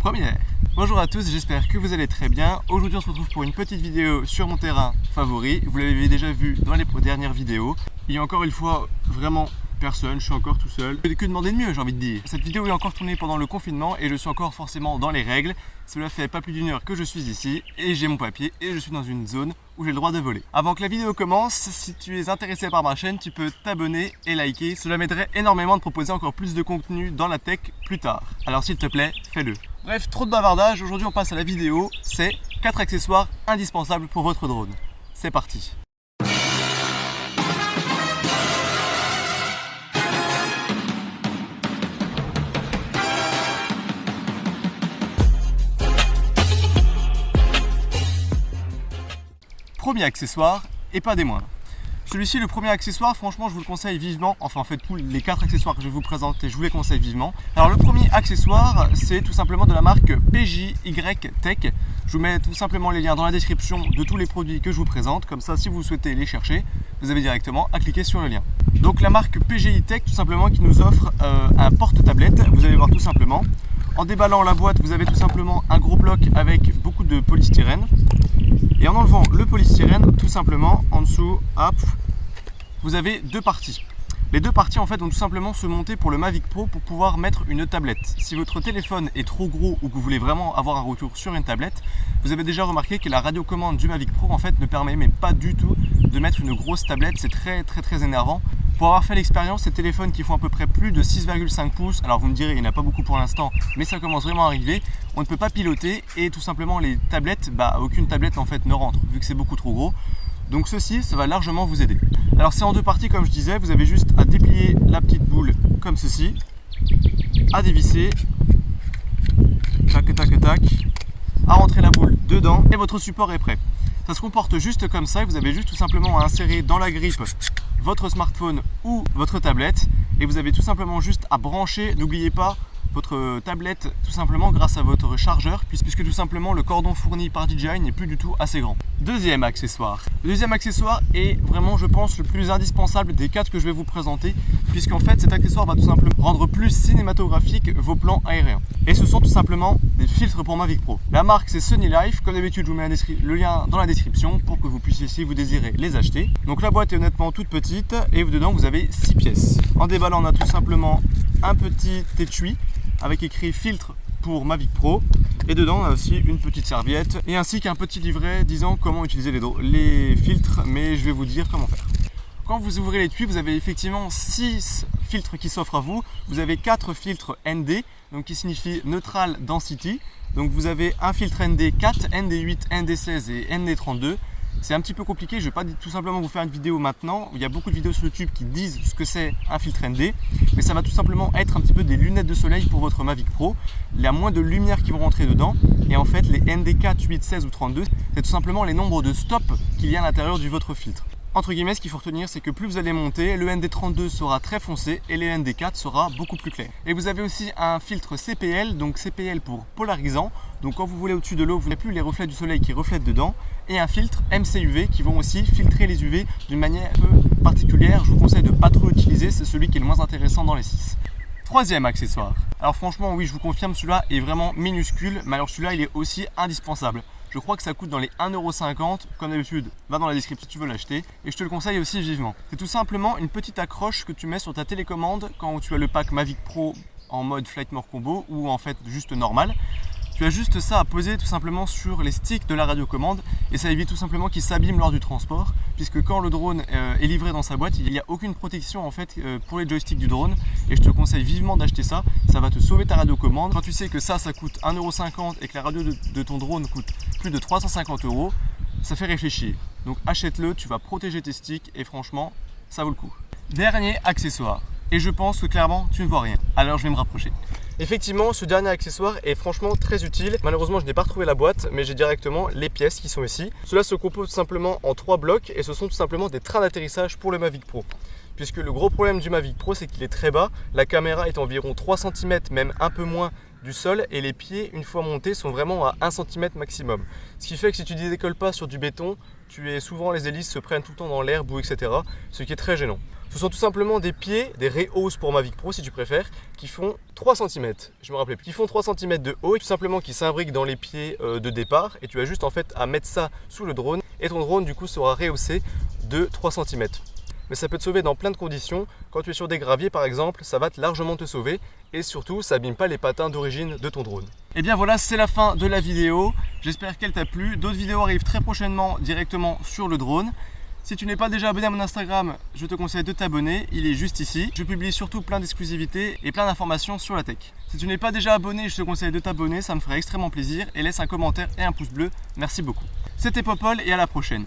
Première. Bonjour à tous, j'espère que vous allez très bien. Aujourd'hui on se retrouve pour une petite vidéo sur mon terrain favori. Vous l'avez déjà vu dans les dernières vidéos. Il y a encore une fois vraiment personne, je suis encore tout seul. Que demander de mieux, j'ai envie de dire. Cette vidéo est encore tournée pendant le confinement et je suis encore forcément dans les règles. Cela fait pas plus d'une heure que je suis ici et j'ai mon papier et je suis dans une zone où j'ai le droit de voler. Avant que la vidéo commence, si tu es intéressé par ma chaîne, tu peux t'abonner et liker. Cela m'aiderait énormément de proposer encore plus de contenu dans la tech plus tard. Alors s'il te plaît, fais-le. Bref, trop de bavardage, aujourd'hui on passe à la vidéo. C'est 4 accessoires indispensables pour votre drone. C'est parti. Premier accessoire, et pas des moindres. Celui-ci, le premier accessoire, franchement, je vous le conseille vivement. Enfin, en fait, tous les 4 accessoires que je vais vous présenter, je vous les conseille vivement. Alors, le premier accessoire, c'est tout simplement de la marque PJY Tech. Je vous mets tout simplement les liens dans la description de tous les produits que je vous présente. Comme ça, si vous souhaitez les chercher, vous avez directement à cliquer sur le lien. Donc, la marque PJY Tech, tout simplement, qui nous offre un porte-tablette. Vous allez voir tout simplement. En déballant la boîte, vous avez tout simplement un gros bloc avec beaucoup de polystyrène. Et en enlevant le polystyrène, tout simplement, en dessous, hop, vous avez deux parties. Les deux parties en fait vont tout simplement se monter pour le Mavic Pro pour pouvoir mettre une tablette. Si votre téléphone est trop gros ou que vous voulez vraiment avoir un retour sur une tablette, vous avez déjà remarqué que la radiocommande du Mavic Pro en fait ne permet même pas du tout de mettre une grosse tablette. C'est très énervant. Pour avoir fait l'expérience, ces téléphones qui font à peu près plus de 6,5 pouces, alors vous me direz il n'y en a pas beaucoup pour l'instant, mais ça commence vraiment à arriver, on ne peut pas piloter et tout simplement les tablettes, aucune tablette en fait ne rentre vu que c'est beaucoup trop gros. Donc ceci, ça va largement vous aider. Alors c'est en deux parties comme je disais, vous avez juste à déplier la petite boule comme ceci, à dévisser, tac, à rentrer la boule dedans et votre support est prêt. Ça se comporte juste comme ça, vous avez juste tout simplement à insérer dans la grippe votre smartphone ou votre tablette et vous avez tout simplement juste à brancher, n'oubliez pas votre tablette tout simplement grâce à votre chargeur puisque tout simplement le cordon fourni par DJI n'est plus du tout assez grand. Deuxième accessoire. Le deuxième accessoire est vraiment je pense le plus indispensable des 4 que je vais vous présenter puisqu'en fait cet accessoire va tout simplement rendre plus cinématographique vos plans aériens. Et ce sont tout simplement des filtres pour Mavic Pro. La marque c'est Sunny Life, comme d'habitude je vous mets le lien dans la description pour que vous puissiez si vous désirez les acheter. Donc la boîte est honnêtement toute petite et dedans vous avez 6 pièces. En déballant on a tout simplement un petit étui avec écrit filtre pour Mavic Pro et dedans on a aussi une petite serviette et ainsi qu'un petit livret disant comment utiliser les filtres, mais je vais vous dire comment faire. Quand vous ouvrez l'étui, vous avez effectivement 6 filtres qui s'offrent à vous. Vous avez 4 filtres ND, donc qui signifie Neutral Density. Donc vous avez un filtre ND4, ND8, ND16 et ND32. C'est un petit peu compliqué, je ne vais pas tout simplement vous faire une vidéo maintenant. Il y a beaucoup de vidéos sur YouTube qui disent ce que c'est un filtre ND, mais ça va tout simplement être un petit peu des lunettes de soleil pour votre Mavic Pro. Il y a moins de lumière qui vont rentrer dedans et en fait les ND4, 8, 16 ou 32, c'est tout simplement les nombres de stops qu'il y a à l'intérieur de votre filtre. Entre guillemets, ce qu'il faut retenir, c'est que plus vous allez monter, le ND32 sera très foncé et le ND4 sera beaucoup plus clair. Et vous avez aussi un filtre CPL, donc CPL pour polarisant. Donc quand vous voulez au-dessus de l'eau, vous n'avez plus les reflets du soleil qui reflètent dedans. Et un filtre MCUV qui vont aussi filtrer les UV d'une manière un peu particulière. Je vous conseille de ne pas trop utiliser, c'est celui qui est le moins intéressant dans les 6. Troisième accessoire. Alors franchement, oui, je vous confirme, celui-là est vraiment minuscule, mais alors celui-là, il est aussi indispensable. Je crois que ça coûte dans les 1,50 €. Comme d'habitude, va dans la description si tu veux l'acheter. Et je te le conseille aussi vivement. C'est tout simplement une petite accroche que tu mets sur ta télécommande quand tu as le pack Mavic Pro en mode Flight Mode Combo ou en fait juste normal. Tu as juste ça à poser tout simplement sur les sticks de la radiocommande et ça évite tout simplement qu'il s'abîme lors du transport puisque quand le drone est livré dans sa boîte, il n'y a aucune protection en fait pour les joysticks du drone et je te conseille vivement d'acheter ça. Ça va te sauver ta radiocommande. Quand tu sais que ça coûte 1,50 € et que la radio de ton drone coûte plus de 350 €, ça fait réfléchir. Donc achète-le, tu vas protéger tes sticks et franchement, ça vaut le coup. Dernier accessoire. Et je pense que clairement, tu ne vois rien. Alors je vais me rapprocher. Effectivement, ce dernier accessoire est franchement très utile. Malheureusement, je n'ai pas retrouvé la boîte, mais j'ai directement les pièces qui sont ici. Cela se compose tout simplement en 3 blocs et ce sont tout simplement des trains d'atterrissage pour le Mavic Pro. Puisque le gros problème du Mavic Pro, c'est qu'il est très bas. La caméra est environ 3 cm, même un peu moins du sol et les pieds, une fois montés, sont vraiment à 1 cm maximum. Ce qui fait que si tu ne décolles pas sur du béton, souvent les hélices se prennent tout le temps dans l'herbe ou etc. Ce qui est très gênant. Ce sont tout simplement des pieds, des rehausses pour Mavic Pro si tu préfères, qui font 3 cm. Je me rappelais plus. Qui font 3 cm de haut et tout simplement qui s'imbriquent dans les pieds de départ. Et tu as juste en fait à mettre ça sous le drone et ton drone du coup sera rehaussé de 3 cm. Mais ça peut te sauver dans plein de conditions. Quand tu es sur des graviers par exemple, ça va largement te sauver et surtout ça abîme pas les patins d'origine de ton drone. Et bien voilà, c'est la fin de la vidéo. J'espère qu'elle t'a plu. D'autres vidéos arrivent très prochainement directement sur le drone. Si tu n'es pas déjà abonné à mon Instagram, je te conseille de t'abonner, il est juste ici. Je publie surtout plein d'exclusivités et plein d'informations sur la tech. Si tu n'es pas déjà abonné, je te conseille de t'abonner, ça me ferait extrêmement plaisir et laisse un commentaire et un pouce bleu. Merci beaucoup. C'était Popol et à la prochaine.